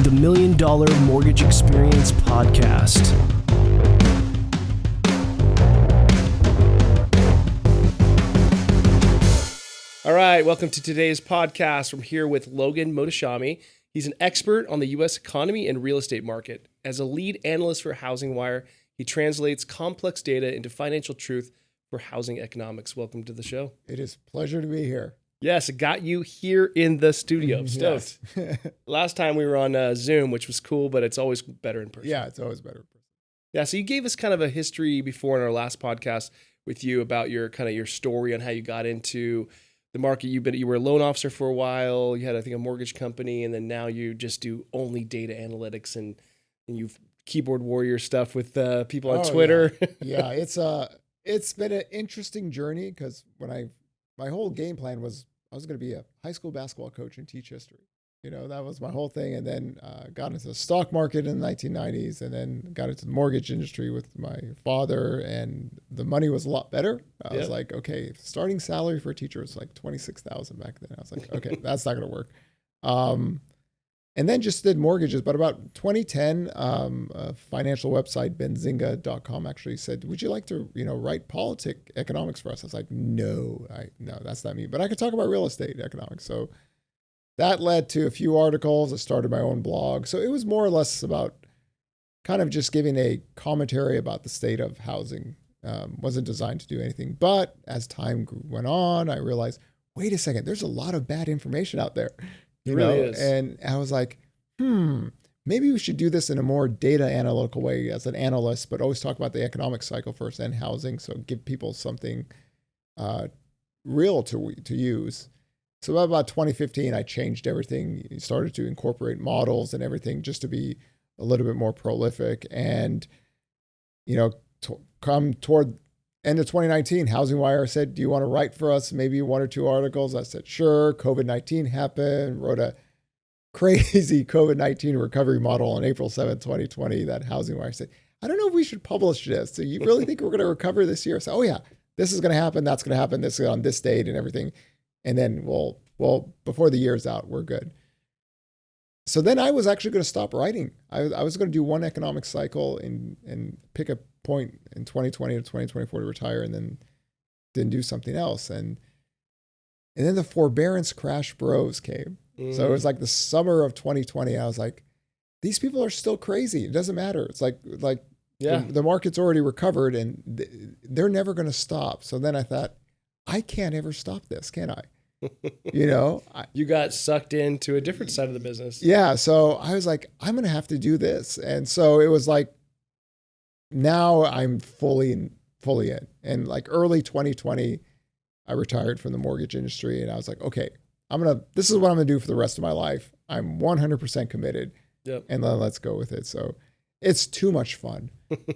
the $1 Million Mortgage Experience podcast. All right, welcome to today's podcast. I'm here with Logan Mohtashami. He's an expert on the U.S. economy and real estate market. As a lead analyst for HousingWire, he translates complex data into financial truth for housing economics. Welcome to the show. It is a pleasure to be here. Yes, got you here in the studio. Stoked. Yes. Last time we were on Zoom, which was cool, but it's always better in person. Yeah, it's always better. Yeah, so you gave us kind of a history before in our last podcast with you about your story on how you got into the market. You were a loan officer for a while. You had, I think, a mortgage company, and then now you just do only data analytics and you've keyboard warrior stuff with people on Twitter. Yeah, it's been an interesting journey because my whole game plan was I was going to be a high school basketball coach and teach history. You know, that was my whole thing. And then got into the stock market in the 1990s and then got into the mortgage industry with my father, and the money was a lot better. I was like, okay, starting salary for a teacher was like $26,000 back then. I was like, okay, that's not going to work. And then just did mortgages. But about 2010, a financial website, benzinga.com, actually said, would you like to, write economics for us? I was like, no, that's not me. But I could talk about real estate economics. So that led to a few articles. I started my own blog. So it was more or less about kind of just giving a commentary about the state of housing. Wasn't designed to do anything. But as time went on, I realized, wait a second, there's a lot of bad information out there. It really is. And I was like, maybe we should do this in a more data analytical way as an analyst, but always talk about the economic cycle first and housing. So give people something real to use. So about 2015, I changed everything, started to incorporate models and everything just to be a little bit more prolific. And, come toward end of 2019, HousingWire said, do you want to write for us maybe one or two articles? I said, sure. COVID-19 happened, wrote a crazy COVID-19 recovery model on April 7th, 2020 that HousingWire said, I don't know if we should publish this. So you really think we're going to recover this year? So, this is going to happen. That's going to happen. This is on this date and everything. And then well, before the year's out, we're good. So then I was actually going to stop writing. I was going to do one economic cycle and pick a point in 2020 to 2024 to retire, and then do something else. And then the forbearance crash bros came. So it was like the summer of 2020. I was like, these people are still crazy. It doesn't matter. It's like the market's already recovered and they're never going to stop. So then I thought, I can't ever stop this, can I? You got sucked into a different side of the business. Yeah. So I was like, I'm going to have to do this. And so it was like, now I'm fully in. And like early 2020, I retired from the mortgage industry and I was like, okay, this is what I'm going to do for the rest of my life. I'm 100% committed. Yep. And then let's go with it. So it's too much fun.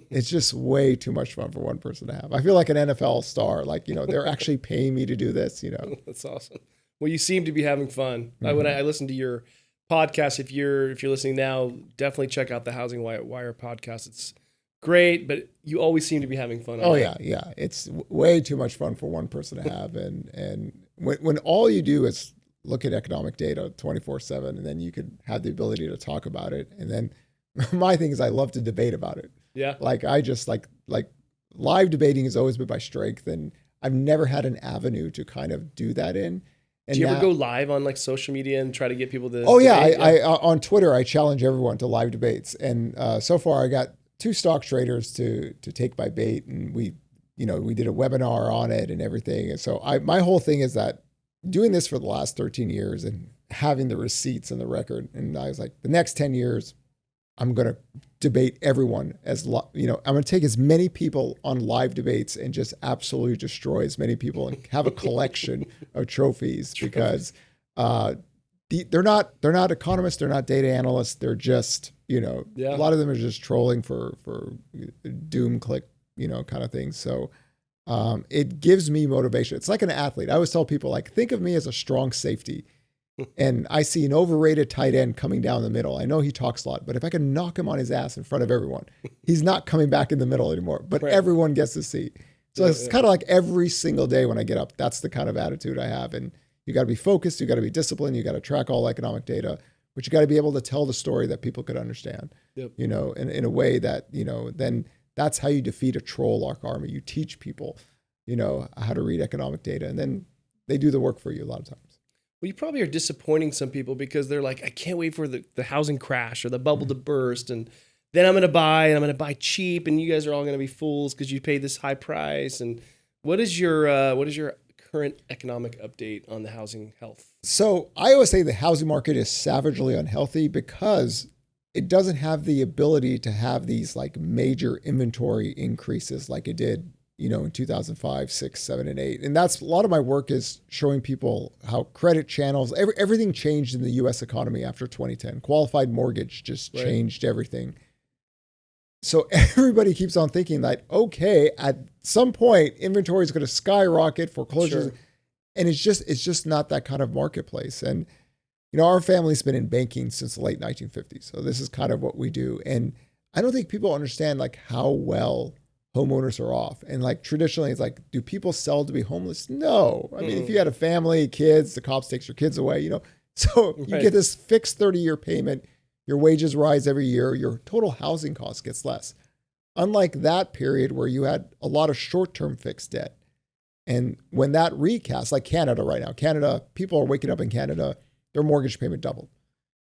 It's just way too much fun for one person to have. I feel like an NFL star, they're actually paying me to do this, That's awesome. Well, you seem to be having fun. Mm-hmm. When I listen to your podcast, if you're listening now, definitely check out the HousingWire podcast. It's great, but you always seem to be having fun. Yeah. It's way too much fun for one person to have. And when all you do is look at economic data 24/7, and then you could have the ability to talk about it. And then my thing is I love to debate about it. Yeah. I just like live debating has always been my strength, and I've never had an avenue to kind of do that in. And do you ever go live on social media and try to get people to? Oh yeah, I on Twitter I challenge everyone to live debates, and so far I got 2 stock traders to take my bait, and we did a webinar on it and everything. And so my whole thing is that doing this for the last 13 years and having the receipts and the record, and I was like, the next 10 years. I'm going to debate everyone I'm going to take as many people on live debates and just absolutely destroy as many people and have a collection of trophies because they're not economists. They're not data analysts. They're just, a lot of them are just trolling for doom click, kind of things. So it gives me motivation. It's like an athlete. I always tell people, think of me as a strong safety. And I see an overrated tight end coming down the middle. I know he talks a lot, but if I can knock him on his ass in front of everyone, he's not coming back in the middle anymore, but everyone gets to see. So it's kind of like every single day when I get up, that's the kind of attitude I have. And you got to be focused. You got to be disciplined. You got to track all economic data, but you got to be able to tell the story that people could understand, you know, in a way that, you know, then that's how you defeat a troll-like army. You teach people, you know, how to read economic data, and then they do the work for you a lot of times. Well, you probably are disappointing some people because they're like, I can't wait for the housing crash or the bubble to burst. And then I'm going to buy, and I'm going to buy cheap. And you guys are all going to be fools because you paid this high price. And what is your current economic update on the housing health? So I always say the housing market is savagely unhealthy because it doesn't have the ability to have these like major inventory increases like it did, you know, in 2005, 6, 7, and 8. And that's a lot of my work is showing people how credit channels, everything changed in the US economy after 2010. Qualified mortgage just changed everything. So everybody keeps on thinking that, okay, at some point, inventory is going to skyrocket, foreclosures. Sure. And it's just not that kind of marketplace. And, you know, our family's been in banking since the late 1950s. So this is kind of what we do. And I don't think people understand like how well homeowners are off. And like traditionally it's like, do people sell to be homeless? No. I mean, if you had a family, kids, the cops takes your kids away, you know, so you get this fixed 30-year payment, your wages rise every year, your total housing cost gets less. Unlike that period where you had a lot of short-term fixed debt. And when that recast, like Canada right now, people are waking up in Canada, their mortgage payment doubled.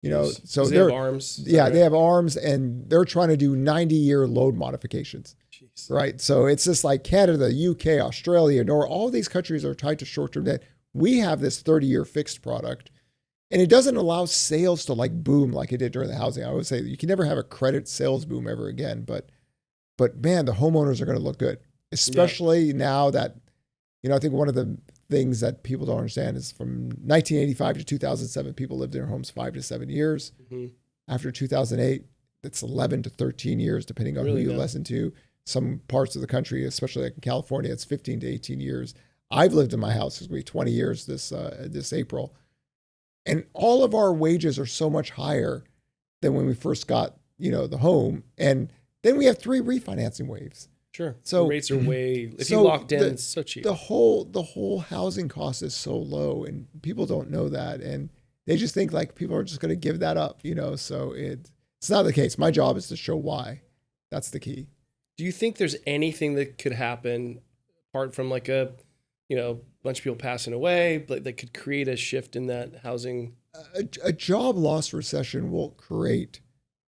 You know, so they have arms. Yeah, they have arms, and they're trying to do 90-year loan modifications. Jeez. Right. So it's just like Canada, UK, Australia, Norway, all these countries are tied to short-term debt. We have this 30-year fixed product, and it doesn't allow sales to like boom like it did during the housing. I would say you can never have a credit sales boom ever again, but man, the homeowners are going to look good, especially now that, you know, I think one of the things that people don't understand is from 1985 to 2007, people lived in their homes 5 to 7 years. Mm-hmm. After 2008, it's 11 to 13 years, depending on who you listen to. Some parts of the country, especially like in California, it's 15 to 18 years. I've lived in my house, it's going to be 20 years this April. And all of our wages are so much higher than when we first got, you know, the home. And then we have 3 refinancing waves. Sure. So the rates are way, if you locked in, it's so cheap. The whole housing cost is so low, and people don't know that. And they just think like people are just going to give that up, you know? So it's not the case. My job is to show why. That's the key. Do you think there's anything that could happen apart from like a, you know, bunch of people passing away, but that could create a shift in that housing? A job loss recession will create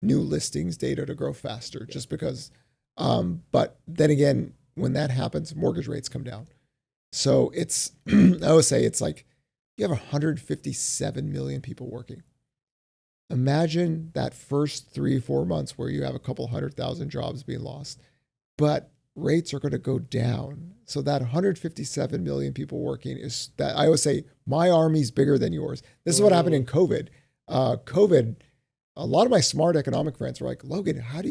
new listings data to grow faster just because. But then again, when that happens, mortgage rates come down. So it's, I always say it's like you have 157 million people working. Imagine that first 3-4 months where you have a couple 100,000 jobs being lost, but rates are going to go down. So that 157 million people working is that, I always say my army's bigger than yours. This is what happened in COVID. A lot of my smart economic friends were like, Logan, how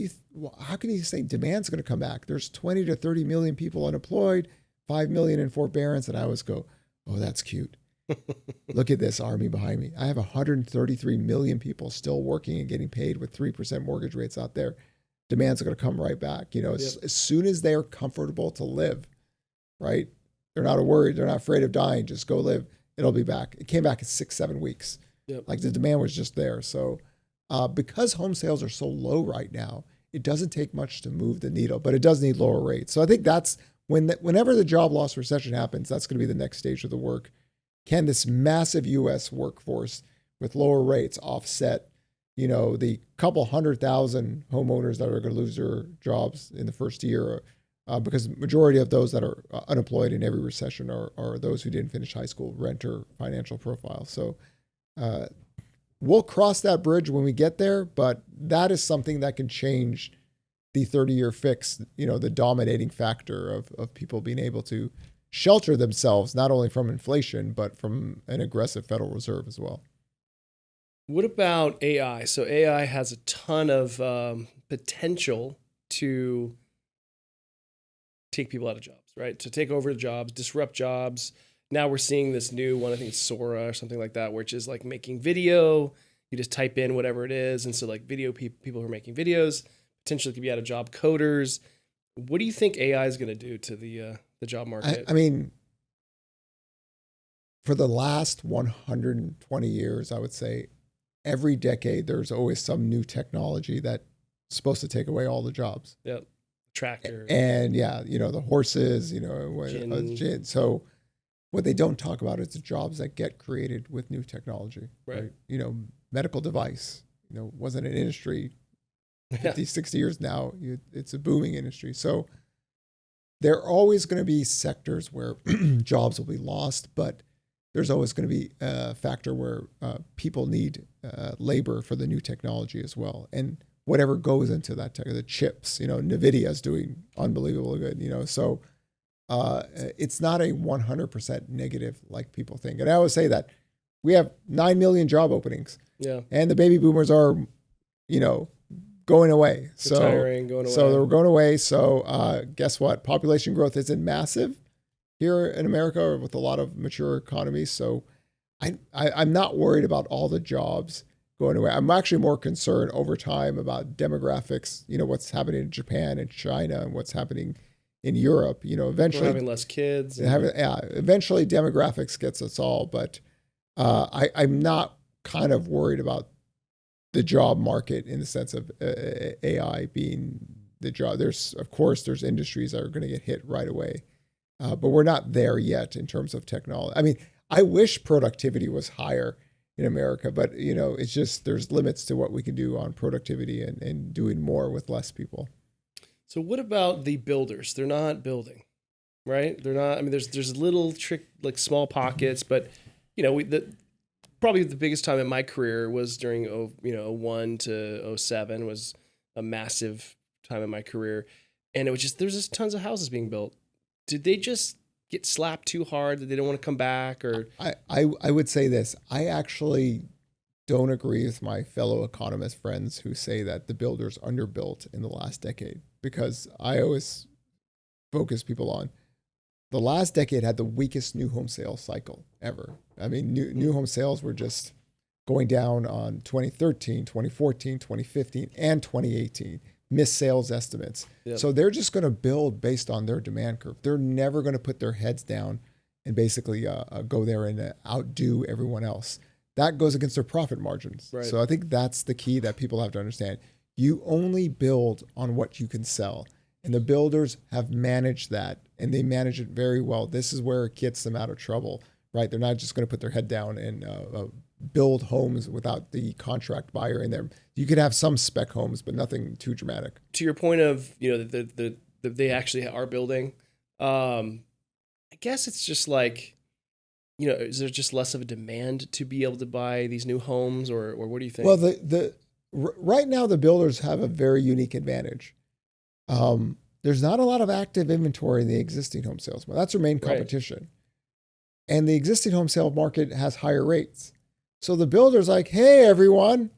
can you say demand's going to come back? There's 20 to 30 million people unemployed, 5 million in forbearance. And I always go, oh, that's cute. Look at this army behind me. I have 133 million people still working and getting paid with 3% mortgage rates out there. Demand's going to come right back. You know, as soon as they're comfortable to live, right? They're not worried. They're not afraid of dying. Just go live. It'll be back. It came back in 6-7 weeks. Yep. Like the demand was just there. So, because home sales are so low right now, it doesn't take much to move the needle, but it does need lower rates. So I think that's whenever the job loss recession happens, that's going to be the next stage of the work. Can this massive U.S. workforce with lower rates offset, you know, the couple 100,000 homeowners that are going to lose their jobs in the first year? Because the majority of those that are unemployed in every recession are those who didn't finish high school, renter, financial profile. So, we'll cross that bridge when we get there, but that is something that can change the 30-year fix, you know, the dominating factor of people being able to shelter themselves, not only from inflation, but from an aggressive Federal Reserve as well. What about AI? So AI has a ton of potential to take people out of jobs, right? To take over jobs, disrupt jobs. Now we're seeing this new one, I think it's Sora or something like that, which is like making video. You just type in whatever it is. And so like video people who are making videos potentially could be out of job. Coders. What do you think AI is going to do to the job market? I mean, for the last 120 years, I would say every decade there's always some new technology that's supposed to take away all the jobs. Yep. Tractor. And the horses, Gin. so what they don't talk about is the jobs that get created with new technology, Right. Medical device, wasn't an industry 50, 60 years now. It's a booming industry. So there are always going to be sectors where jobs will be lost, but there's always going to be a factor where people need labor for the new technology as well. And whatever goes into that tech, the chips, NVIDIA is doing unbelievably good, so it's not a 100% negative like people think. And I always say that we have 9 million job openings. Yeah. And the baby boomers are, going away. Retiring, going away. So they're going away. So guess what? Population growth isn't massive here in America with a lot of mature economies. So I'm not worried about all the jobs going away. I'm actually more concerned over time about demographics, what's happening in Japan and China and what's happening in Europe. Eventually We're having less kids. Eventually demographics gets us all. But I'm not kind of worried about the job market in the sense of AI being the job. There's industries that are going to get hit right away. But we're not there yet in terms of technology. I mean, I wish productivity was higher in America, but it's just, there's limits to what we can do on productivity and doing more with less people. So what about the builders? They're not building, right? They're not, I mean, there's little trick, like small pockets, but probably the biggest time in my career was during 01 to 07 was a massive time in my career. And it was there's just tons of houses being built. Did they just get slapped too hard that they don't want to come back? Or I would say this. I actually don't agree with my fellow economist friends who say that the builders underbuilt in the last decade, because I always focus people on the last decade had the weakest new home sales cycle ever. I mean, new home sales were just going down on 2013, 2014, 2015, and 2018. Missed sales estimates. Yep. So they're just going to build based on their demand curve. They're never going to put their heads down and basically go there and outdo everyone else. That goes against their profit margins. Right. So I think that's the key that people have to understand. You only build on what you can sell. And the builders have managed that, and they manage it very well. This is where it gets them out of trouble, right? They're not just going to put their head down and build homes without the contract buyer in there. You could have some spec homes, but nothing too dramatic. To your point of, they actually are building, I guess it's just like, is there just less of a demand to be able to buy these new homes, or what do you think? Well, right now the builders have a very unique advantage. There's not a lot of active inventory in the existing home sales. That's their main competition. Right. And the existing home sale market has higher rates. So the builder's like, hey, everyone,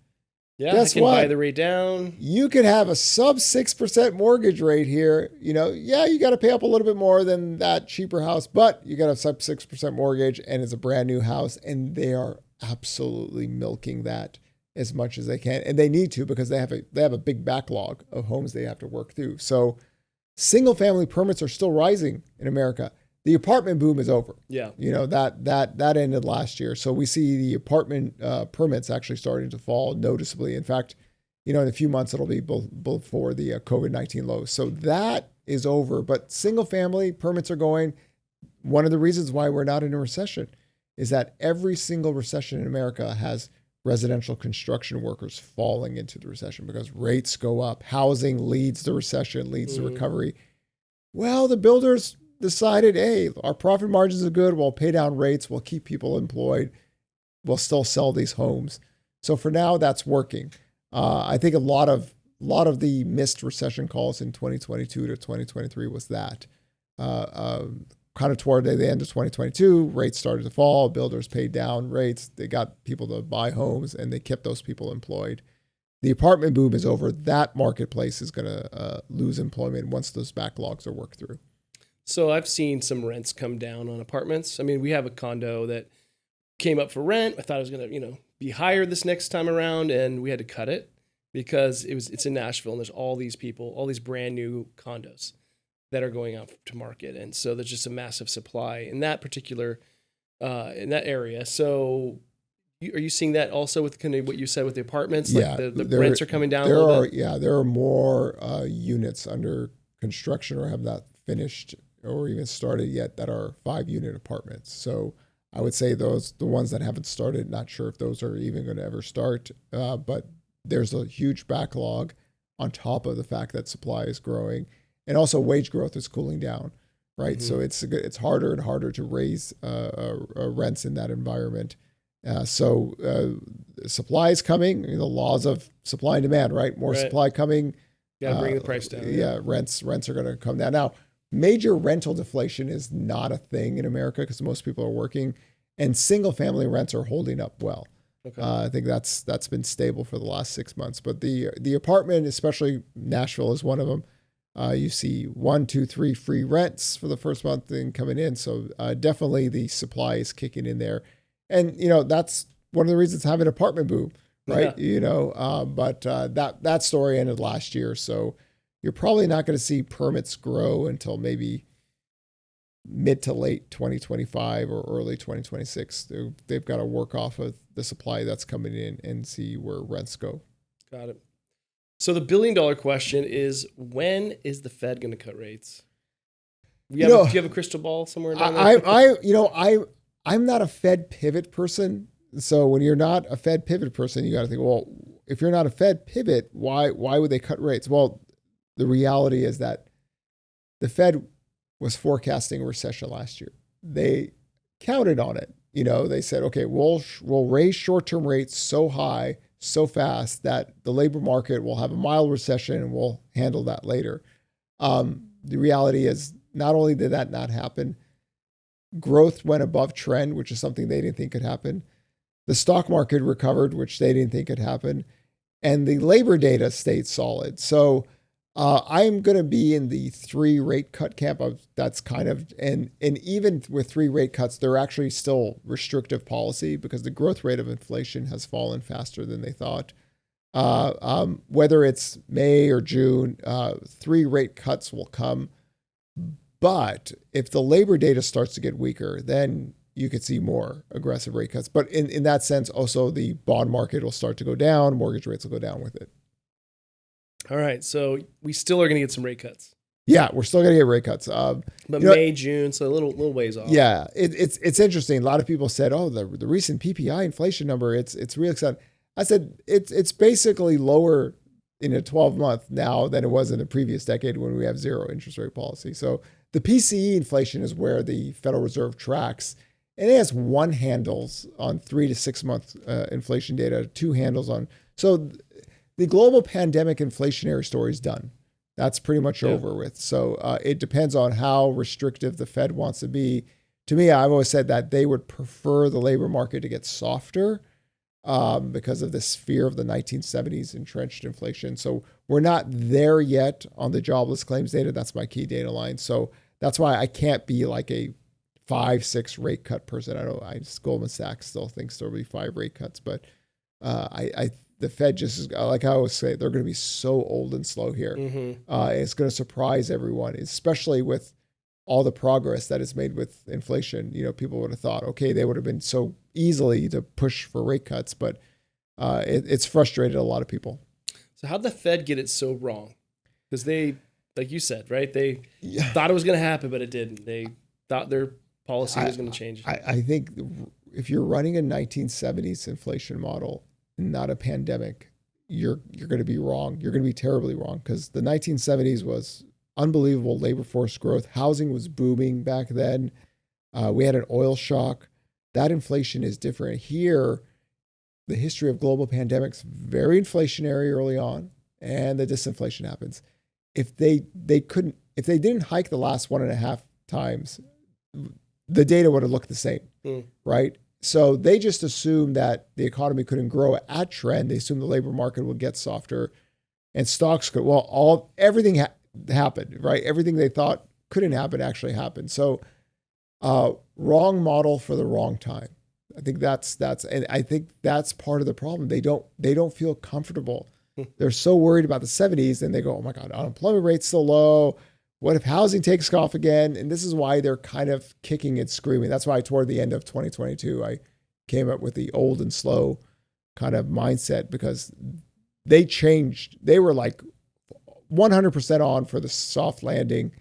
guess I can what? Buy the rate down. You could have a sub 6% mortgage rate here. You got to pay up a little bit more than that cheaper house, but you got a sub 6% mortgage and it's a brand new house. And they are absolutely milking that as much as they can. And they need to, because they have a big backlog of homes they have to work through. So single family permits are still rising in America. The apartment boom is over. Yeah. That ended last year. So we see the apartment permits actually starting to fall noticeably. In fact, in a few months, it'll be before the COVID-19 lows. So that is over, but single family permits are going. One of the reasons why we're not in a recession is that every single recession in America has residential construction workers falling into the recession because rates go up. Housing leads the recession, leads to recovery. Well, the builders decided, hey, our profit margins are good. We'll pay down rates. We'll keep people employed. We'll still sell these homes. So for now, that's working. I think a lot of the missed recession calls in 2022 to 2023 was that. Kind of toward the end of 2022, rates started to fall. Builders paid down rates. They got people to buy homes, and they kept those people employed. The apartment boom is over. That marketplace is going to lose employment once those backlogs are worked through. So I've seen some rents come down on apartments. I mean, we have a condo that came up for rent. I thought it was going to, be higher this next time around, and we had to cut it because it's in Nashville, and there's all these people, all these brand new condos that are going out to market. And so there's just a massive supply in that particular, in that area. So, Are you seeing that also with kind of what you said with the apartments? Yeah, Like the rents are coming down a there little are bit? yeah, there are more units under construction or have not finished or even started yet that are 5-unit apartments. So I would say the ones that haven't started, not sure if those are even going to ever start, but there's a huge backlog on top of the fact that supply is growing, and also wage growth is cooling down, right? So it's harder and harder to raise rents in that environment. Supply is coming, the laws of supply and demand, right? More supply coming. Got to bring the price down. Yeah, rents are going to come down. Now, major rental deflation is not a thing in America because most people are working, and single family rents are holding up well. Okay. I think that's been stable for the last 6 months. But the apartment, especially Nashville, is one of them. You see 1, 2, 3 free rents for the first month thing coming in. So definitely the supply is kicking in there. And, that's one of the reasons having an apartment boom, right? Yeah. But that story ended last year. So you're probably not going to see permits grow until maybe mid to late 2025 or early 2026. They've got to work off of the supply that's coming in and see where rents go. Got it. So the $1 billion question is, when is the Fed going to cut rates? Do you have a crystal ball somewhere down there? I'm not a Fed pivot person. So when you're not a Fed pivot person, you got to think, well, if you're not a Fed pivot, why would they cut rates? Well, the reality is that the Fed was forecasting a recession last year. They counted on it. They said, okay, we'll raise short-term rates so high, so fast that the labor market will have a mild recession and we'll handle that later. The reality is not only did that not happen, growth went above trend, which is something they didn't think could happen. The stock market recovered, which they didn't think could happen. And the labor data stayed solid. So I'm going to be in the 3 rate cut camp. That's kind of, and even with 3 rate cuts, they're actually still restrictive policy because the growth rate of inflation has fallen faster than they thought. Whether it's May or June, 3 rate cuts will come. But if the labor data starts to get weaker, then you could see more aggressive rate cuts. But in that sense, also the bond market will start to go down. Mortgage rates will go down with it. All right. So we still are going to get some rate cuts. Yeah, we're still going to get rate cuts. But May, June, so a little ways off. Yeah, it's interesting. A lot of people said, oh, the recent PPI inflation number, it's real exciting. I said, it's basically lower in a 12-month now than it was in the previous decade when we have 0 interest rate policy. So the PCE inflation is where the Federal Reserve tracks, and it has 1 handles on 3 to 6 month inflation data, 2 handles on. So the global pandemic inflationary story is done. That's pretty much over with. So it depends on how restrictive the Fed wants to be. To me, I've always said that they would prefer the labor market to get softer because of this fear of the 1970s entrenched inflation. So we're not there yet on the jobless claims data. That's my key data line. So that's why I can't be like a 5-6 rate cut person. Goldman Sachs still thinks there'll be 5 rate cuts, but the Fed just is, like I always say, they're going to be so old and slow here. It's going to surprise everyone, especially with all the progress that is made with inflation. People would have thought, okay, they would have been so easily to push for rate cuts, but it's frustrated a lot of people. So how'd the Fed get it so wrong? Because they, like you said, right? They thought it was going to happen, but it didn't. They thought their policy was going to change. I think if you're running a 1970s inflation model, not a pandemic, you're going to be wrong. You're going to be terribly wrong because the 1970s was unbelievable labor force growth. Housing was booming back then. We had an oil shock. That inflation is different. Here, the history of global pandemics, very inflationary early on, and the disinflation happens. If they didn't hike the last 1.5 times, the data would have looked the same, right? So they just assumed that the economy couldn't grow at trend. They assumed the labor market would get softer and stocks could, everything happened, right? Everything they thought couldn't happen actually happened. So wrong model for the wrong time. I think and I think that's part of the problem. They don't feel comfortable. They're so worried about the 70s and they go, oh my God, unemployment rate's so low. What if housing takes off again? And this is why they're kind of kicking and screaming. That's why toward the end of 2022, I came up with the old and slow kind of mindset because they changed. They were like 100% on for the soft landing.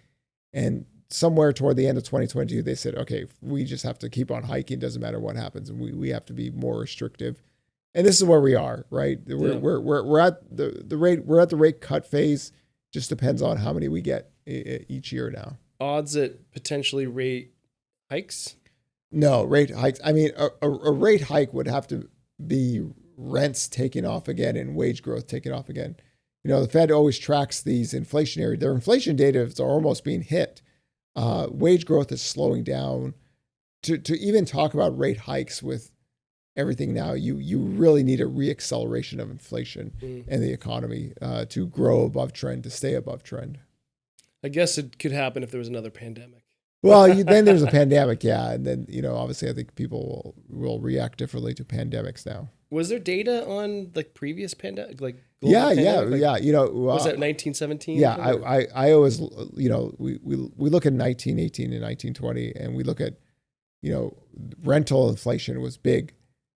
And somewhere toward the end of 2022, they said, okay, we just have to keep on hiking. Doesn't matter what happens. And we have to be more restrictive. And this is where we are, right? We're at the rate, we're at the rate cut phase. Just depends on how many we get each year now. Odds at potentially rate hikes? No, rate hikes. I mean, a rate hike would have to be rents taking off again and wage growth taking off again. You know, the Fed always tracks their inflation data is almost being hit. Wage growth is slowing down. To even talk about rate hikes with everything now, you really need a reacceleration of inflation in the economy to grow above trend, to stay above trend. I guess it could happen if there was another pandemic. Well, then there's a pandemic, yeah. And then, obviously I think people will react differently to pandemics now. Was there data on like previous pandemic, like global pandemic? Yeah. Was that 1917? Yeah, I always, we look at 1918 and 1920, and we look at, rental inflation was big,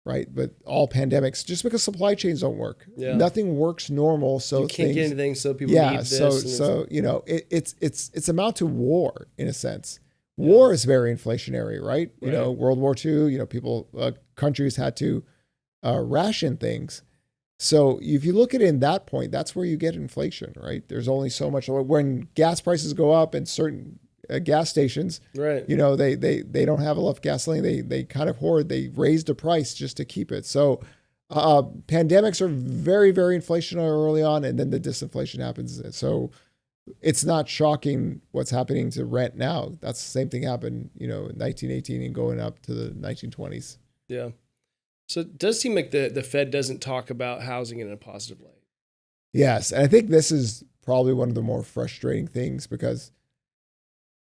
right? But all pandemics, just because supply chains don't work, nothing works normal. So you can't get anything, so people need this. So it's amount to war in a sense. War is very inflationary, right? World War II, countries had to ration things. So if you look at it in that point, that's where you get inflation, right? There's only so much. When gas prices go up and certain gas stations, right? They don't have enough gasoline. They kind of hoard. They raise the price just to keep it. So pandemics are very, very inflationary early on, and then the disinflation happens. So it's not shocking what's happening to rent now. That's the same thing happened, in 1918 and going up to the 1920s. Yeah. So it does seem like the Fed doesn't talk about housing in a positive light. Yes. And I think this is probably one of the more frustrating things because,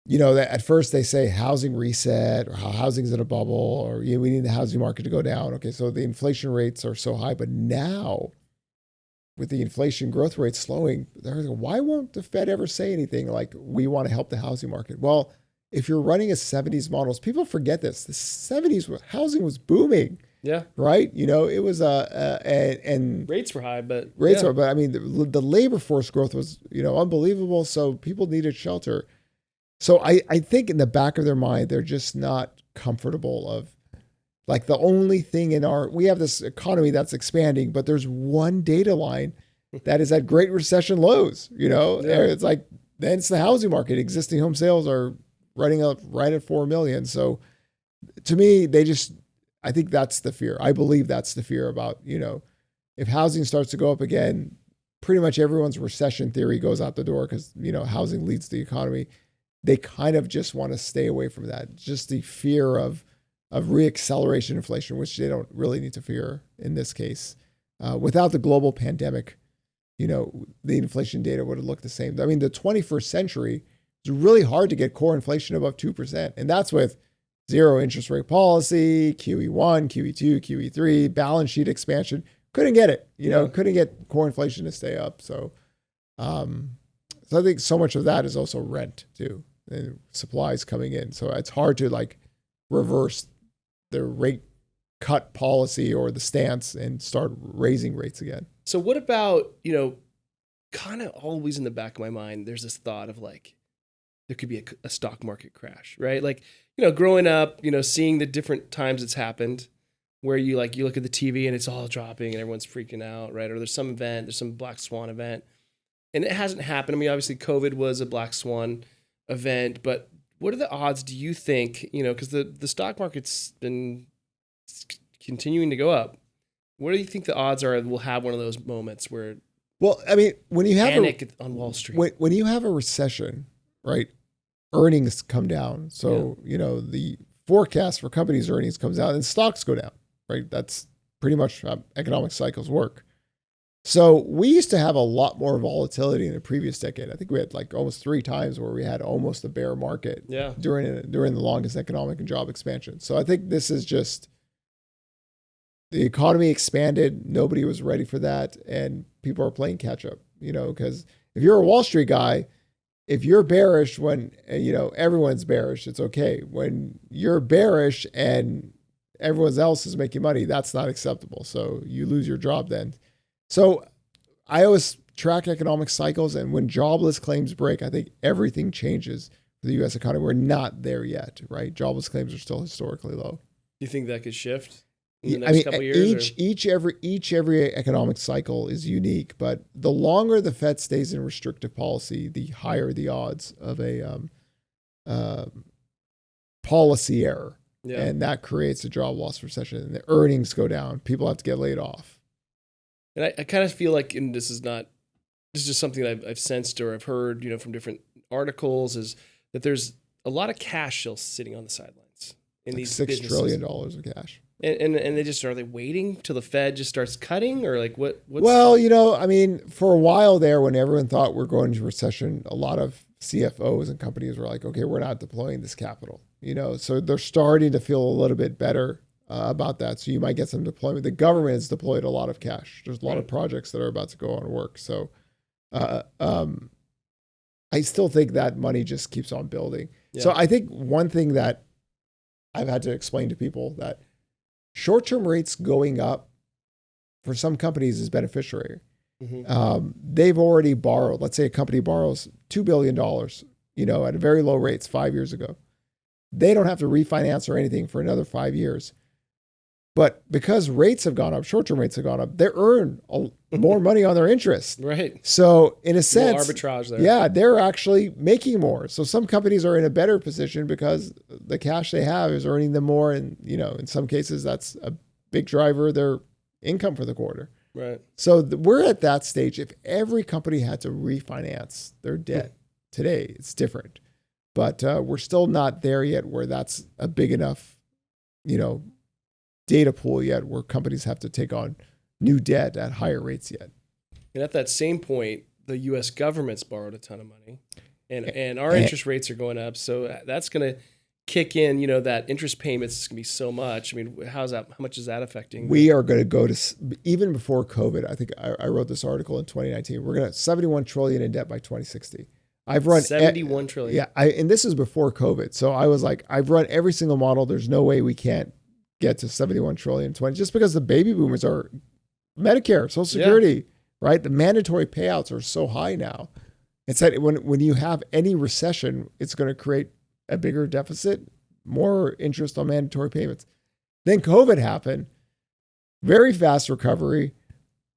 that at first they say housing reset or how housing's in a bubble or we need the housing market to go down. Okay, so the inflation rates are so high. But now with the inflation growth rate slowing, they're like, why won't the Fed ever say anything like we want to help the housing market? Well, if you're running a 70s models, people forget this. The 70s, housing was booming. Yeah. Right. It was and rates were high, but but I mean, the labor force growth was, unbelievable. So people needed shelter. So I think in the back of their mind, they're just not comfortable of like the only thing we have this economy that's expanding, but there's one data line that is at Great Recession lows, It's like, then it's the housing market. Existing home sales are running up right at 4 million. So to me, I think that's the fear. I believe that's the fear about, if housing starts to go up again, pretty much everyone's recession theory goes out the door because, housing leads the economy. They kind of just want to stay away from that. Just the fear of reacceleration inflation, which they don't really need to fear in this case. Without the global pandemic, the inflation data would have looked the same. I mean, the 21st century, it's really hard to get core inflation above 2%. And that's with zero interest rate policy, QE1, QE2, QE3, balance sheet expansion. Couldn't get it, couldn't get core inflation to stay up. So I think so much of that is also rent too, and supplies coming in. So it's hard to reverse the rate cut policy or the stance and start raising rates again. So what about, kind of always in the back of my mind, there's this thought of there could be a stock market crash, right? Growing up, seeing the different times it's happened where you look at the TV and it's all dropping and everyone's freaking out, right? Or there's some black swan event and it hasn't happened. I mean, obviously COVID was a black swan event, but what are the odds do you think, because the stock market's been continuing to go up. What do you think the odds are we'll have one of those moments where Well, I mean, when you have panic on Wall Street. When you have a recession, right, earnings come down. So, the forecast for companies' earnings comes down and stocks go down, right? That's pretty much how economic cycles work. So we used to have a lot more volatility in the previous decade. I think we had almost 3 times where we had almost a bear market during the longest economic and job expansion. So I think this is just the economy expanded. Nobody was ready for that. And people are playing catch up, because if you're a Wall Street guy, if you're bearish when, everyone's bearish, it's okay. When you're bearish and everyone else is making money. That's not acceptable. So you lose your job then. So I always track economic cycles, and when jobless claims break, I think everything changes for the U.S. economy. We're not there yet, right? Jobless claims are still historically low. Do you think that could shift in the next couple of years? Every economic cycle is unique, but the longer the Fed stays in restrictive policy, the higher the odds of a policy error. Yeah. And that creates a job loss recession, and the earnings go down. People have to get laid off. And I kind of feel like, and this is just something that I've sensed or I've heard, from different articles, is that there's a lot of cash still sitting on the sidelines in these $6 trillion of cash. And are they waiting till the Fed just starts cutting, or like what? Well, for a while there, when everyone thought we're going into recession, a lot of CFOs and companies were like, okay, we're not deploying this capital, so they're starting to feel a little bit better about that. So you might get some deployment. The government has deployed a lot of cash. There's a lot of projects that are about to go on work. So I still think that money just keeps on building. Yeah. So I think one thing that I've had to explain to people, that short-term rates going up for some companies is beneficiary. Mm-hmm. They've already borrowed. Let's say a company borrows $2 billion, at very low rates 5 years ago. They don't have to refinance or anything for another 5 years. But because rates have gone up, short-term rates have gone up, they earn more money on their interest. Right. So in a sense, arbitrage there. Yeah, they're actually making more. So some companies are in a better position because the cash they have is earning them more. And, in some cases, that's a big driver of their income for the quarter. Right. So we're at that stage. If every company had to refinance their debt today, it's different. But we're still not there yet where that's a big enough, data pool yet, where companies have to take on new debt at higher rates yet. And at that same point, the U.S. government's borrowed a ton of money, and our interest rates are going up. So that's going to kick in, that interest payments is going to be so much. I mean, how much is that affecting? We are going to go to, even before COVID, I think I wrote this article in 2019, we're going to $71 trillion in debt by 2060. I've run 71 trillion. Yeah. And this is before COVID. So I was like, I've run every single model. There's no way we can't get to 71 trillion, just because the baby boomers are Medicare, Social Security, right? The mandatory payouts are so high now. It's that when you have any recession, it's going to create a bigger deficit, more interest on mandatory payments. Then COVID happened, very fast recovery,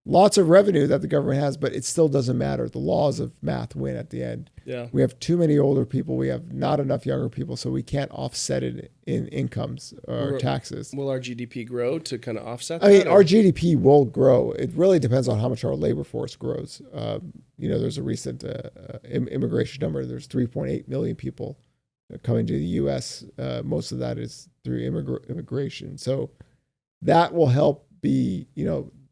lots of revenue that the government has, but it still doesn't matter. The laws of math win at the end. Yeah. We have too many older people. We have not enough younger people, so we can't offset it in incomes or taxes. Will our GDP grow to kind of offset that? I mean, our GDP will grow. It really depends on how much our labor force grows. There's a recent immigration number. There's 3.8 million people coming to the U.S. Most of that is through immigration. So that will help be,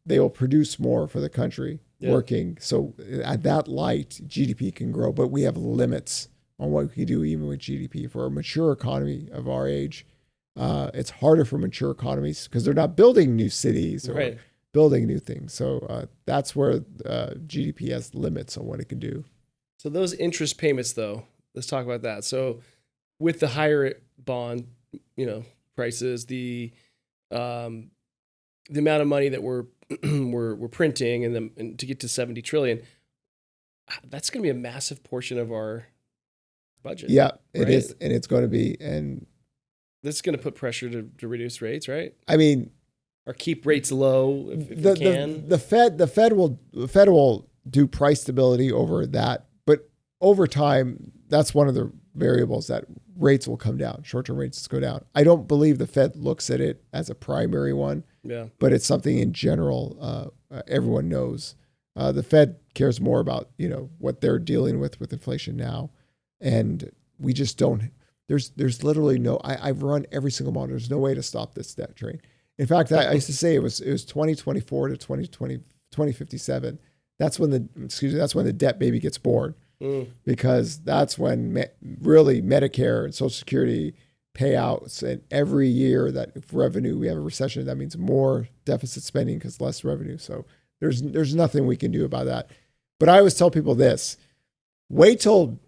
they will produce more for the country working. So at that light, GDP can grow, but we have limits on what we can do even with GDP. For a mature economy of our age, it's harder for mature economies because they're not building new cities or building new things. So that's where GDP has limits on what it can do. So those interest payments, though, let's talk about that. So with the higher bond, prices, the amount of money that we're printing, and to get to 70 trillion, that's going to be a massive portion of our budget. Yeah, it is, and it's going to be, and this is going to put pressure to reduce rates, right? I mean, or keep rates low if we can. The Fed will do price stability over that, but over time, that's one of the variables that rates will come down. Short-term rates go down. I don't believe the Fed looks at it as a primary one. Yeah. But it's something in general everyone knows. The Fed cares more about what they're dealing with inflation now, and we just don't. There's literally no. I've run every single model. There's no way to stop this debt train. In fact, I used to say it was 2024 to 2057. That's when the debt baby gets born. Because that's when really Medicare and Social Security payouts, and every year that if revenue, we have a recession, that means more deficit spending because less revenue. So there's nothing we can do about that. But I always tell people this: wait till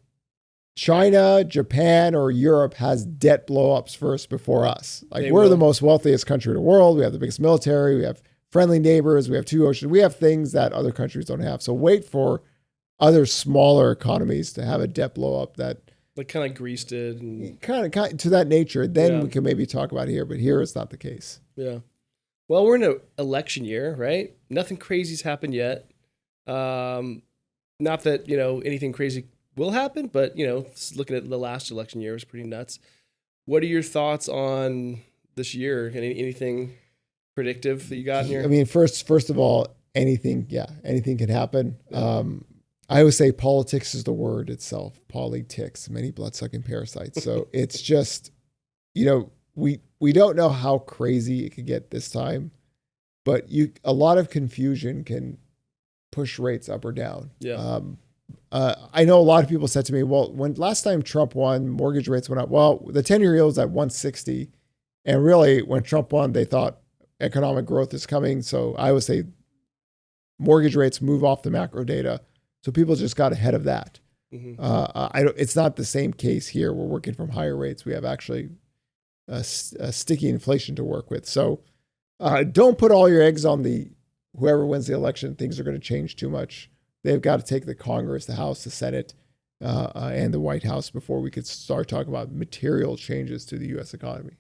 China, Japan, or Europe has debt blowups first before us. Like They we're will. the most wealthiest country in the world. We have the biggest military. We have friendly neighbors. We have two oceans. We have things that other countries don't have. So wait for other smaller economies to have a debt blowup that Like kind of like Greece did. And kind of to that nature. Then Yeah. we can maybe talk about here, but here it's not the case. yeah. Well, we're in an election year, right? Nothing crazy's happened yet. Not that, anything crazy will happen, but, looking at the last election year was pretty nuts. What are your thoughts on this year? Anything predictive that you got in your... I mean, first of all, anything can happen. I always say politics is the word itself. Politics, many blood-sucking parasites. So it's just, we don't know how crazy it could get this time, but a lot of confusion can push rates up or down. Yeah. I know a lot of people said to me, well, when last time Trump won, mortgage rates went up. Well, the 10-year yield was at 160. And really, when Trump won, they thought economic growth is coming. So I would say mortgage rates move off the macro data. So people just got ahead of that. Mm-hmm. It's not the same case here. We're working from higher rates. We have actually a sticky inflation to work with. So don't put all your eggs on whoever wins the election. Things are going to change too much. They've got to take the Congress, the House, the Senate, and the White House before we could start talking about material changes to the U.S. economy.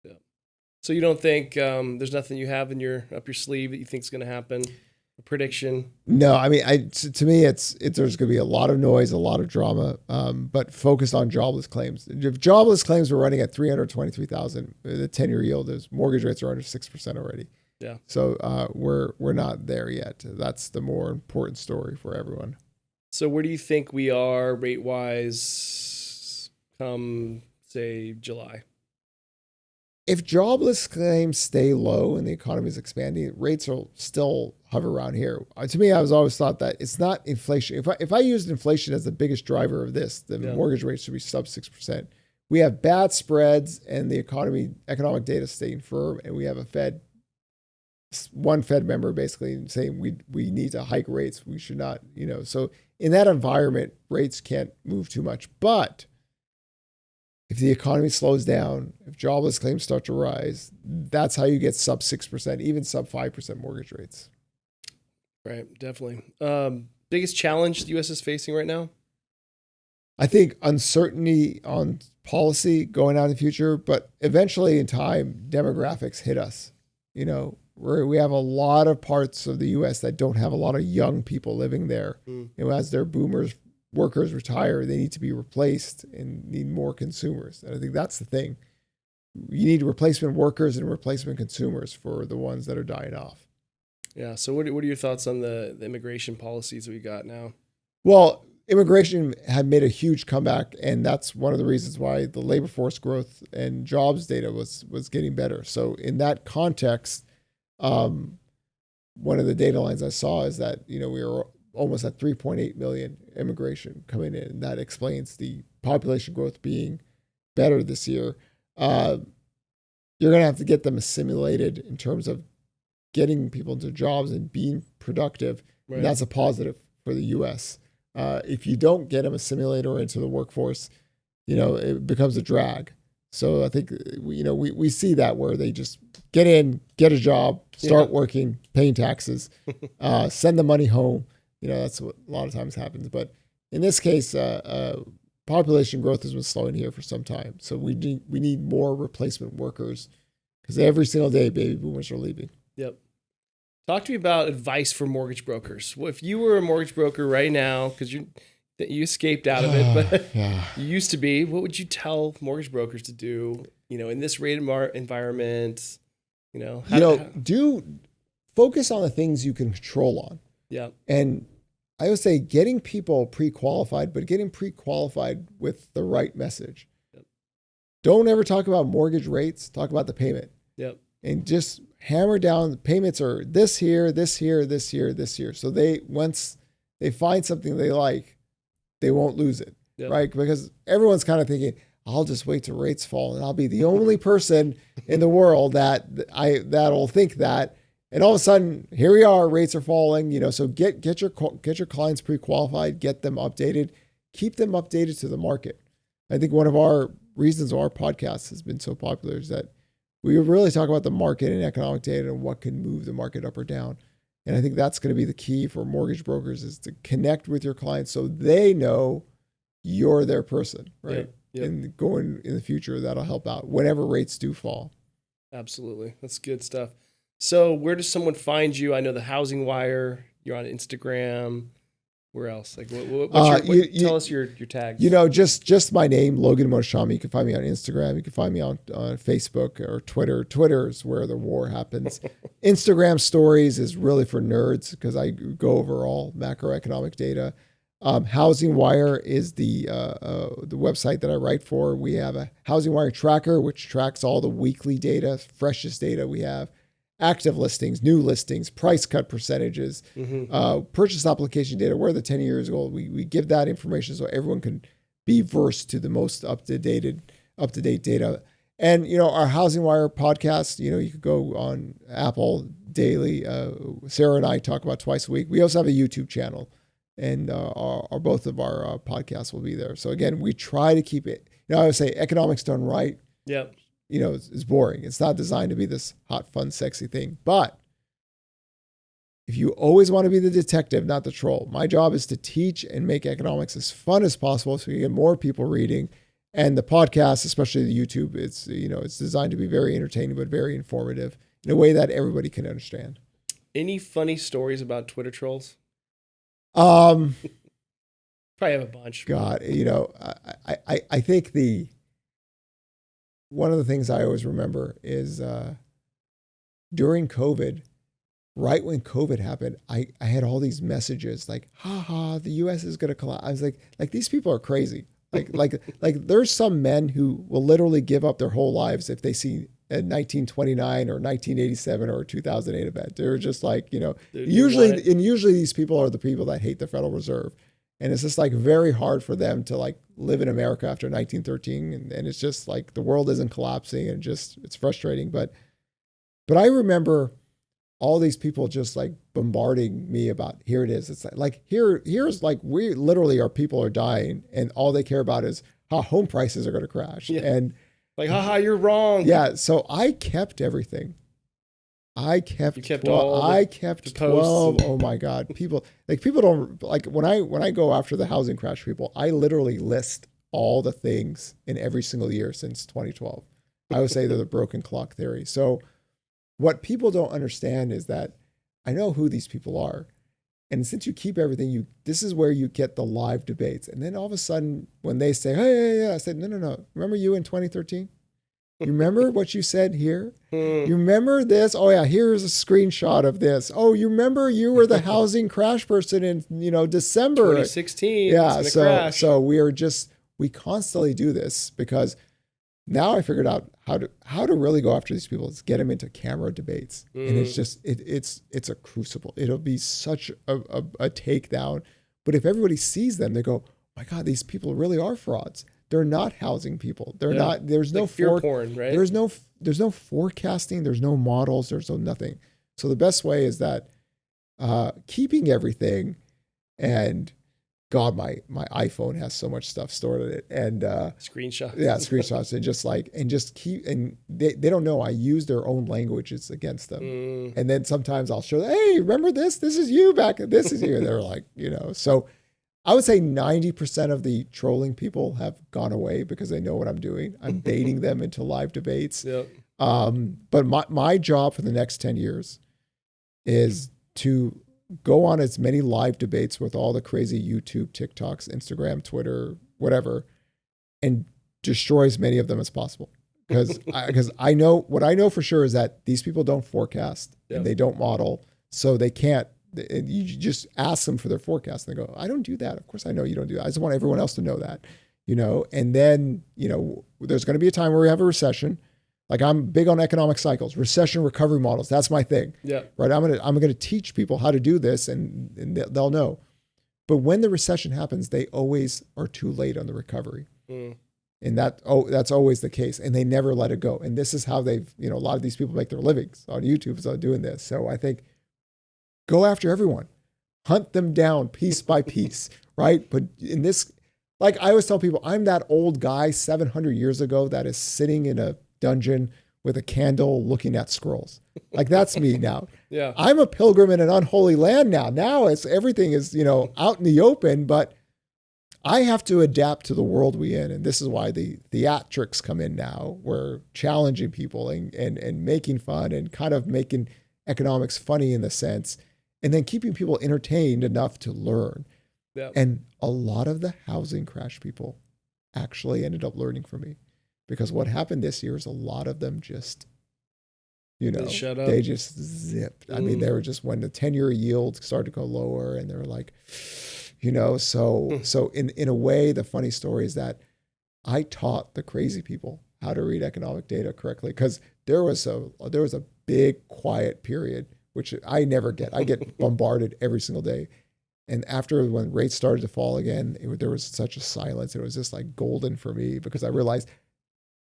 Yeah. So you don't think there's nothing you have up your sleeve that you think is going to happen? A prediction? No, I mean, to me, there's going to be a lot of noise, a lot of drama, but focused on jobless claims. If jobless claims were running at 323,000, the 10-year yield is mortgage rates are under 6% already. Yeah. So we're not there yet. That's the more important story for everyone. So where do you think we are rate-wise come, say, July? If jobless claims stay low and the economy is expanding, rates will still hover around here. To me, I was always thought that it's not inflation. If I used inflation as the biggest driver of this, the mortgage rates should be sub 6%. We have bad spreads and the economic data staying firm, and we have one Fed member basically saying we need to hike rates. We should not, So in that environment, rates can't move too much. But if the economy slows down, if jobless claims start to rise, that's how you get sub 6%, even sub 5% mortgage rates. Right, definitely. Biggest challenge the U.S. is facing right now? I think uncertainty on policy going out in the future, but eventually in time, demographics hit us. We have a lot of parts of the U.S. that don't have a lot of young people living there. As their workers retire, they need to be replaced and need more consumers. And I think that's the thing. You need replacement workers and replacement consumers for the ones that are dying off. Yeah. So what are your thoughts on the immigration policies that we got now? Well, immigration had made a huge comeback, and that's one of the reasons why the labor force growth and jobs data was getting better. So in that context, one of the data lines I saw is that, we were almost at 3.8 million immigration coming in. And that explains the population growth being better this year. You're going to have to get them assimilated in terms of getting people into jobs and being productive. Right. And that's a positive for the U.S. If you don't get them assimilated or into the workforce, it becomes a drag. So I think, we see that where they just get in, get a job, start working, paying taxes, send the money home. That's what a lot of times happens. But in this case, population growth has been slowing here for some time. So we need more replacement workers because every single day, baby boomers are leaving. Yep. Talk to me about advice for mortgage brokers. Well, if you were a mortgage broker right now, because you escaped out of it, but you used to be, what would you tell mortgage brokers to do, in this rate environment, do focus on the things you can control on. Yeah. And I would say getting people pre-qualified, but getting pre-qualified with the right message. Yep. Don't ever talk about mortgage rates, talk about the payment. Yep. And just hammer down the payments are this here, this here, this here, this here. So once they find something they like, they won't lose it. Yep. Right? Because everyone's kind of thinking, I'll just wait till rates fall and I'll be the only person in the world that'll think that. And all of a sudden, here we are, rates are falling, so get your clients pre-qualified, get them updated, keep them updated to the market. I think one of our reasons our podcast has been so popular is that we really talk about the market and economic data and what can move the market up or down. And I think that's going to be the key for mortgage brokers, is to connect with your clients so they know you're their person, right? Yep. And going in the future, that'll help out whenever rates do fall. Absolutely. That's good stuff. So where does someone find you? I know the HousingWire, you're on Instagram. Where else? Like, tell us your tags. Just my name, Logan Mohtashami. You can find me on Instagram. You can find me on Facebook or Twitter. Twitter is where the war happens. Instagram stories is really for nerds because I go over all macroeconomic data. HousingWire is the website that I write for. We have a HousingWire tracker, which tracks all the weekly data, freshest data we have. Active listings, new listings, price cut percentages, purchase application data. Where the 10 years old, we give that information so everyone can be versed to the most up to date data. And our HousingWire podcast, you could go on Apple daily. Sarah and I talk about twice a week. We also have a YouTube channel, and both of our podcasts will be there. So again, we try to keep it. I would say economics done right. Yeah. It's boring. It's not designed to be this hot, fun, sexy thing. But if you always want to be the detective, not the troll, my job is to teach and make economics as fun as possible so you get more people reading. And the podcast, especially the YouTube, it's designed to be very entertaining, but very informative in a way that everybody can understand. Any funny stories about Twitter trolls? Probably have a bunch. God, I think one of the things I always remember is during COVID, right when COVID happened, I had all these messages like, the US is going to collapse. I was like, these people are crazy. Like there's some men who will literally give up their whole lives if they see a 1929 or 1987 or a 2008 event. They're just like, usually these people are the people that hate the Federal Reserve. And it's just like very hard for them to like live in America after 1913. And it's just like the world isn't collapsing and it's frustrating. But I remember all these people just like bombarding me about, here it is. It's like here's like, we literally, our people are dying and all they care about is how home prices are going to crash. Yeah. And like, you're wrong. Yeah. So I kept everything. I kept 12. Oh my God. People don't like when I go after the housing crash people, I literally list all the things in every single year since 2012. I would say they're the broken clock theory. So what people don't understand is that I know who these people are. And since you keep everything, this is where you get the live debates. And then all of a sudden when they say, hey, I said, no. Remember you in 2013? You remember what you said here? You remember this? Oh yeah, here's a screenshot of this. Oh, you remember you were the housing crash person in December 2016. Yeah, so we constantly do this because now I figured out how to really go after these people is get them into camera debates, and it's just it's a crucible. It'll be such a takedown, but if everybody sees them, they go, oh my God, these people really are frauds. They're not housing people. They're not. There's no fear porn, right? There's no forecasting. There's no models. There's no nothing. So the best way is that keeping everything. And God, my iPhone has so much stuff stored in it. And screenshots. Yeah, screenshots. And just keep. And they don't know I use their own languages against them. And then sometimes I'll show them, hey, remember this? This is you back. This is you. And they're like, so. I would say 90% of the trolling people have gone away because they know what I'm doing. I'm baiting them into live debates. Yep. But my job for the next 10 years is to go on as many live debates with all the crazy YouTube, TikToks, Instagram, Twitter, whatever, and destroy as many of them as possible. Because I know what I know for sure is that these people don't forecast and they don't model, so they can't. You just ask them for their forecast and they go, I don't do that. Of course I know you don't do that. I just want everyone else to know that, and then, there's going to be a time where we have a recession. Like I'm big on economic cycles, recession recovery models. That's my thing. Yeah. Right. I'm going to teach people how to do this and they'll know. But when the recession happens, they always are too late on the recovery. And that's always the case. And they never let it go. And this is how they've, a lot of these people make their livings on YouTube is doing this. So I think, go after everyone, hunt them down piece by piece, right? But in this, Like I always tell people, I'm that old guy 700 years ago that is sitting in a dungeon with a candle looking at scrolls. Like that's me now. Yeah. I'm a pilgrim in an unholy land now. Now it's everything is, out in the open, but I have to adapt to the world we in. And this is why the theatrics come in now. We're challenging people and making fun and kind of making economics funny in the sense, and then keeping people entertained enough to learn. Yeah. And a lot of the housing crash people actually ended up learning from me, because what happened this year is a lot of them just, They shut up. they just zipped. I mean, they were just, when the 10-year yield started to go lower, and they were like, so in a way, the funny story is that I taught the crazy people how to read economic data correctly, because there was a big quiet period, which I never get. I get bombarded every single day. And after, when rates started to fall again, there was such a silence. It was just like golden for me, because I realized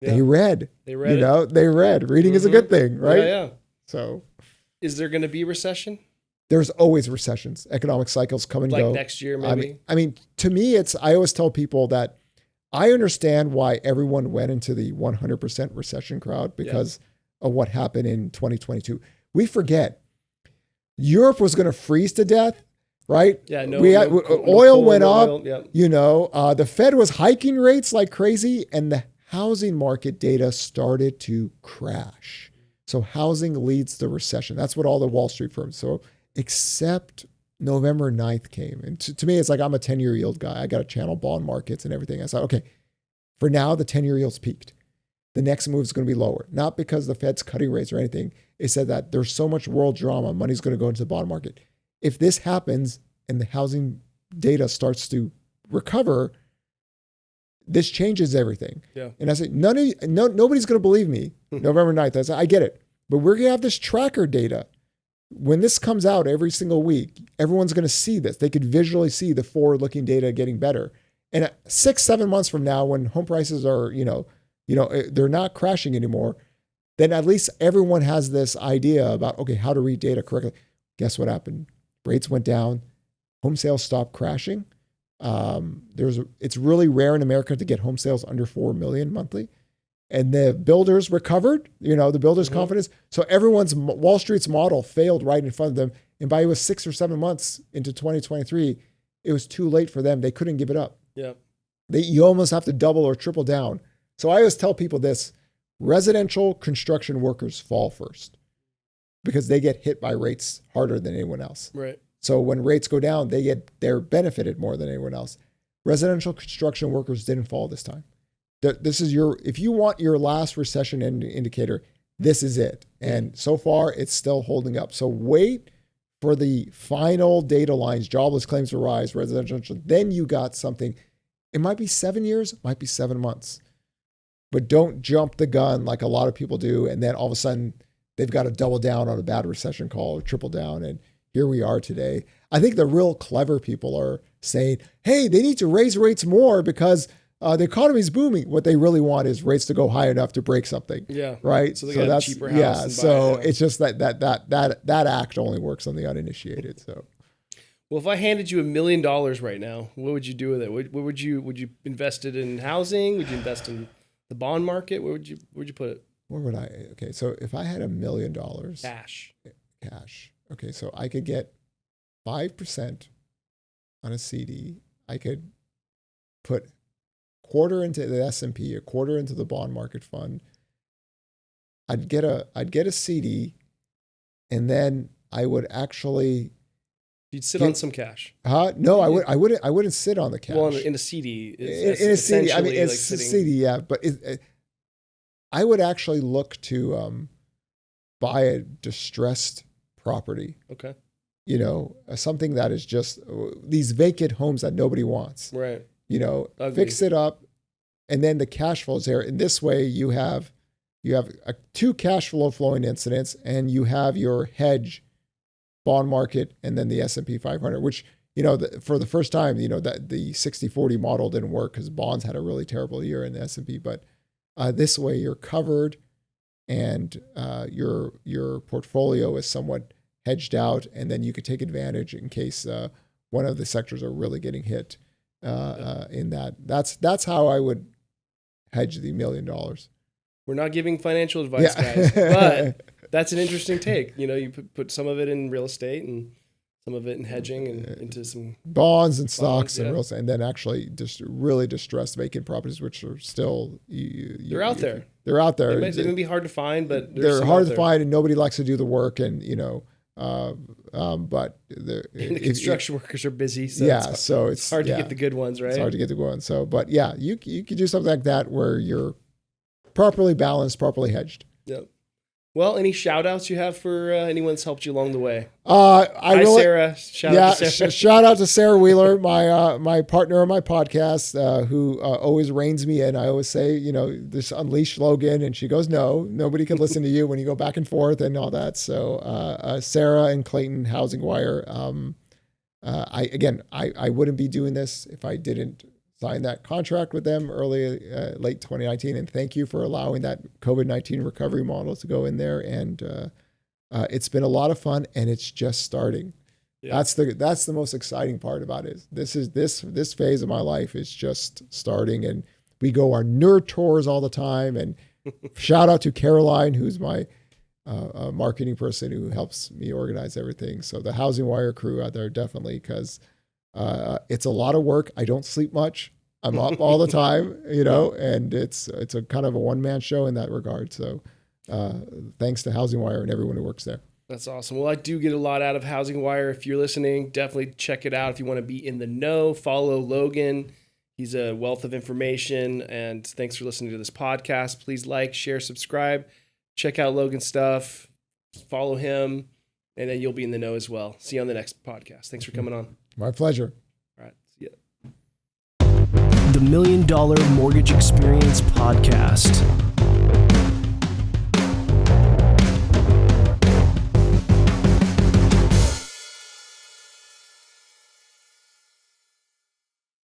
they read. They read. They read. Reading is a good thing, right? Yeah. So, is there going to be recession? There's always recessions. Economic cycles come and go. Like next year, maybe? I mean, to me, I always tell people that I understand why everyone went into the 100% recession crowd, because of what happened in 2022. We forget Europe was going to freeze to death, right? Yeah, oil went up. Oil, yeah. The Fed was hiking rates like crazy, and the housing market data started to crash. So housing leads the recession. That's what all the Wall Street firms. So except November 9th came. And to me, it's like, I'm a 10-year yield guy. I got to channel bond markets and everything. I said, okay, for now, the 10-year yield's peaked. The next move is going to be lower. Not because the Fed's cutting rates or anything. It said that there's so much world drama, money's going to go into the bond market. If this happens and the housing data starts to recover, this changes everything. Yeah. And I said, nobody's going to believe me November 9th. I said, I get it. But we're going to have this tracker data. When this comes out every single week, everyone's going to see this. They could visually see the forward-looking data getting better. And 6-7 months from now, when home prices are, they're not crashing anymore, then at least everyone has this idea about, okay, how to read data correctly. Guess what happened? Rates went down. Home sales stopped crashing. It's really rare in America to get home sales under 4 million monthly. And the builders recovered, the builders' confidence. So everyone's Wall Street's model failed right in front of them. And by it was 6 or 7 months into 2023, it was too late for them. They couldn't give it up. Yeah. You almost have to double or triple down. So I always tell people this: residential construction workers fall first, because they get hit by rates harder than anyone else. Right. So when rates go down, they're benefited more than anyone else. Residential construction workers didn't fall this time. This is if you want your last recession indicator, this is it. And so far, it's still holding up. So wait for the final data lines: jobless claims to rise, residential. Then you got something. It might be 7 years, it might be 7 months. But don't jump the gun like a lot of people do. And then all of a sudden, they've got to double down on a bad recession call or triple down. And here we are today. I think the real clever people are saying, hey, they need to raise rates more because the economy's booming. What they really want is rates to go high enough to break something. Yeah. Right. So they got a cheaper house. Yeah. And So buy it. it's just that act only works on the uninitiated. So. Well, if I handed you $1 million right now, what would you do with it? What would you invest it in housing? Would you invest in the bond market? Where'd you put it? Where would I? Okay. So if I had $1 million Cash. Okay. So I could get 5% on a CD. I could put quarter into the S&P, a quarter into the bond market fund. I'd get a CD, and then I would actually. You'd sit on some cash. No, I wouldn't sit on the cash. Well, in a CD. In a CD, I mean, it's like a CD, yeah. But I would actually look to buy a distressed property. Okay. Something that is just these vacant homes that nobody wants. Right. Ugly. Fix it up, and then the cash flows there. In this way, you have two cash flow flowing incidents, and you have your hedge bond market, and then the S&P 500, which, for the first time, that the 60-40 model didn't work because bonds had a really terrible year in the S&P. But this way you're covered, and your portfolio is somewhat hedged out, and then you could take advantage in case one of the sectors are really getting hit. in that. That's how I would hedge the $1 million. We're not giving financial advice, guys, but that's an interesting take. You put some of it in real estate and some of it in hedging and into some bonds and stocks and real estate, and then actually just really distressed vacant properties, which are still they're out there. They're out there. They may be hard to find, but they're hard to find, and nobody likes to do the work. And but the construction workers are busy. So it's hard to get the good ones, right? It's hard to get the good ones. So, but yeah, you could do something like that where you're properly balanced, properly hedged. Yep. Well, any shout outs you have for anyone that's helped you along the way? Sarah. Shout out to Sarah. Shout out to Sarah Wheeler, my partner on my podcast, who always reins me in. I always say, this unleash Logan, and she goes, no, nobody can listen to you when you go back and forth and all that. So Sarah and Clayton, HousingWire. I wouldn't be doing this if I didn't sign that contract with them late 2019. And thank you for allowing that COVID-19 recovery model to go in there. And it's been a lot of fun, and it's just starting. Yeah. That's the most exciting part about it. This phase of my life is just starting, and we go on nerd tours all the time. And shout out to Caroline, who's my marketing person who helps me organize everything. So the HousingWire crew out there, definitely, because it's a lot of work. I don't sleep much. I'm up all the time, and it's a kind of a one-man show in that regard. So thanks to HousingWire and everyone who works there. That's awesome. Well, I do get a lot out of HousingWire. If you're listening, definitely check it out. If you want to be in the know, follow Logan. He's a wealth of information. And thanks for listening to this podcast. Please like, share, subscribe. Check out Logan's stuff. Follow him, and then you'll be in the know as well. See you on the next podcast. Thanks for coming on. My pleasure. All right. See ya. The $1 Million Mortgage Experience Podcast.